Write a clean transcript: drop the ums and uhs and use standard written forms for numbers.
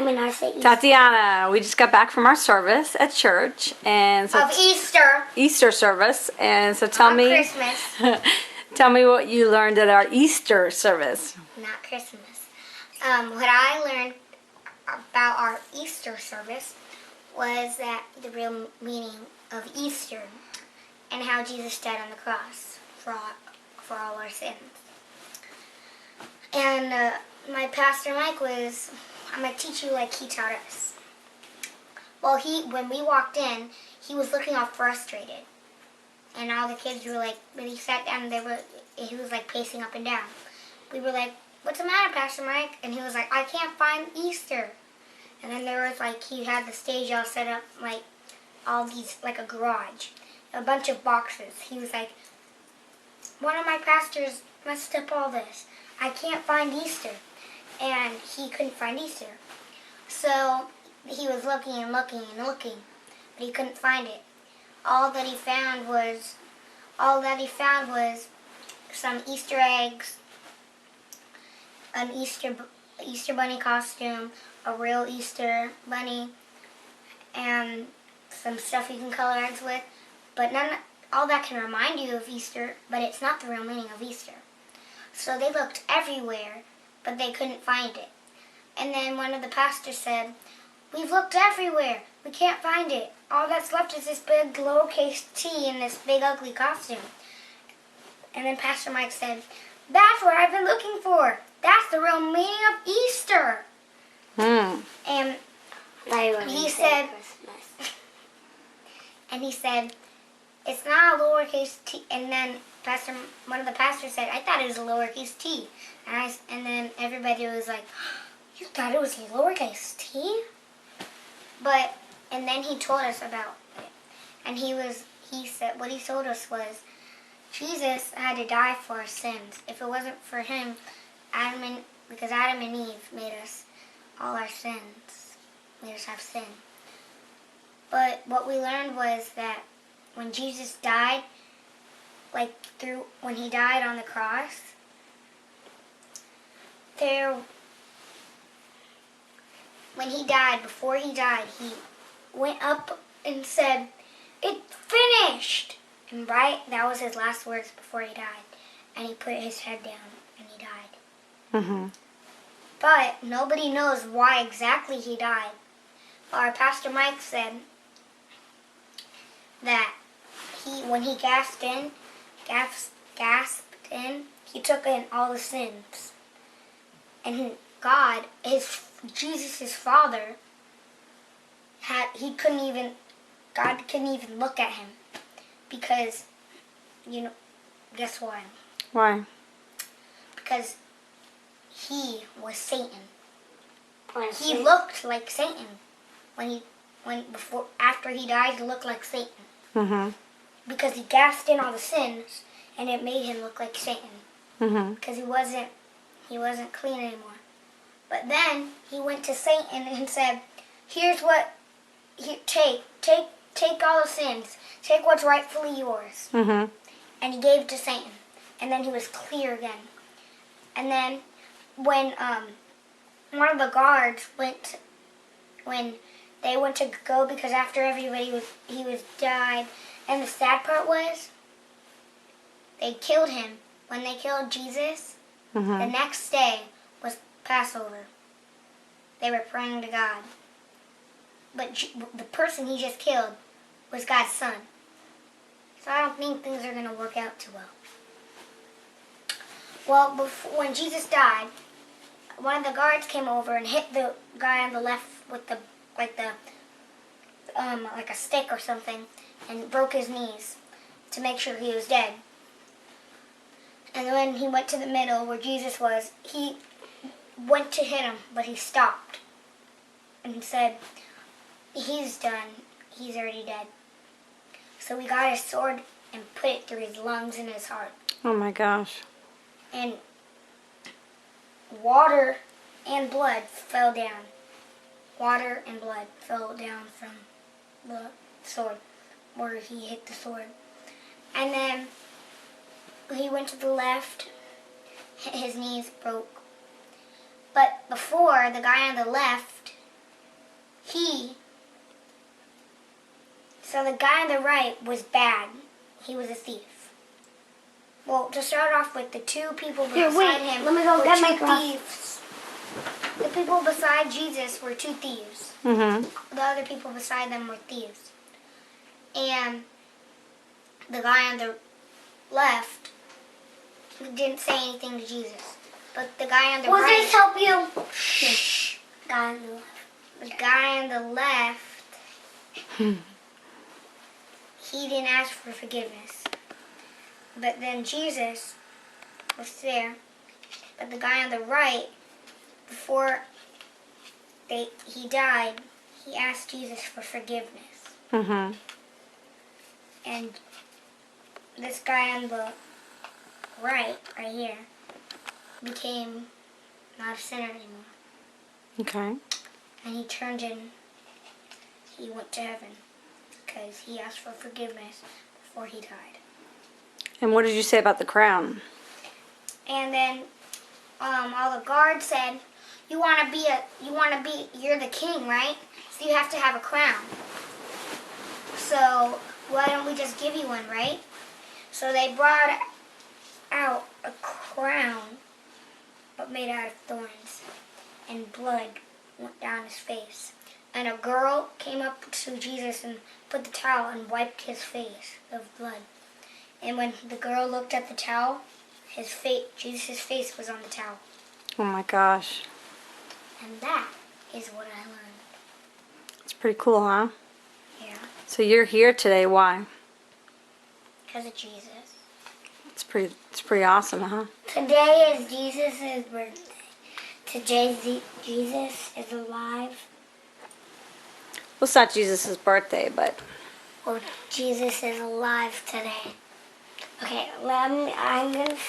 mean, I say Easter. Tatiana, we just got back from our service at church, and so Of Easter. Easter service, and so tell me, Christmas. tell me what you learned at our Easter service. Not Christmas. What I learned about our Easter service was that the real meaning of Easter and how Jesus died on the cross for all our sins. And my pastor Mike was, I'm going to teach you like he taught us. Well, when we walked in, he was looking all frustrated. And all the kids were like, when he sat down, he was like pacing up and down. We were like, "What's the matter, Pastor Mike?" And he was like, "I can't find Easter." And then there was like, he had the stage all set up like all these, like a garage, a bunch of boxes. He was like, "One of my pastors messed up all this. I can't find Easter." And he couldn't find Easter. So he was looking and looking and looking, but he couldn't find it. All that he found was some Easter eggs, an Easter bunny costume, a real Easter bunny, and some stuff you can color eggs with. But all that can remind you of Easter, but it's not the real meaning of Easter. So they looked everywhere, but they couldn't find it. And then one of the pastors said, "We've looked everywhere. We can't find it. All that's left is this big lowercase T in this big ugly costume." And then Pastor Mike said, "That's what I've been looking for. That's the real meaning of Easter." And he said, "It's not a lowercase T." And then one of the pastors said, "I thought it was a lowercase T." And then everybody was like, "You thought it was a lowercase T?" And then he told us about it. And he said, what he told us was, Jesus had to die for our sins. If it wasn't for him, because Adam and Eve made us all our sins, made us have sin. But what we learned was that when Jesus died, when he died on the cross, before he died, he went up and said, "It's finished." And that was his last words before he died. And he put his head down and he died. But nobody knows why exactly he died. Our Pastor Mike said that when he gasped in, he took in all the sins. And God, Jesus' Father, God couldn't even look at him. Because, guess why? Why? Because he was Satan. He looked like Satan. After he died, he looked like Satan. Because he gasped in all the sins, and it made him look like Satan. Because he wasn't clean anymore. But then he went to Satan and said, "Here's what, take all the sins. Take what's rightfully yours." And he gave it to Satan. And then he was clear again. And then when one of the guards when they went to go, because after everybody he was died, and the sad part was, they killed him. When they killed Jesus, the next day was Passover. They were praying to God. But the person he just killed was God's son. So I don't think things are going to work out too well. Well, when Jesus died, one of the guards came over and hit the guy on the left with like a stick or something, and broke his knees to make sure he was dead. And when he went to the middle where Jesus was, he went to hit him, but he stopped and said, "He's done. He's already dead." So we got his sword and put it through his lungs and his heart. Oh my gosh. And water and blood fell down. Water and blood fell down from the sword, where he hit the sword. And then he went to the left, his knees broke. But before, the guy on the left, So the guy on the right was bad. He was a thief. Well, to start off with, the two people beside him let me go were get my two glass. thieves. The people beside Jesus were two thieves. Mm-hmm. The other people beside them were thieves. And the guy on the left didn't say anything to Jesus. But the guy on the Will right... this help you? Shh. Guy on the left. The guy on the left, he didn't ask for forgiveness. But then Jesus was there. But the guy on the right, before he died, he asked Jesus for forgiveness. Mm-hmm. And this guy on the right here, became not a sinner anymore. Okay. And he turned in, he went to heaven because he asked for forgiveness before he died. And what did you say about the crown? And then all the guards said, you're the king, right? So you have to have a crown. So why don't we just give you one, right? So they brought out a crown, but made out of thorns, and blood went down his face. And a girl came up to Jesus and put the towel and wiped his face of blood. And when the girl looked at the towel, Jesus' face was on the towel. Oh my gosh. And that is what I learned. It's pretty cool, huh? Yeah. So you're here today, why? Because of Jesus. It's pretty awesome, huh? Today is Jesus' birthday. Today Jesus is alive. Well, it's not Jesus' birthday, but... Well, Jesus is alive today. Okay, I'm going to say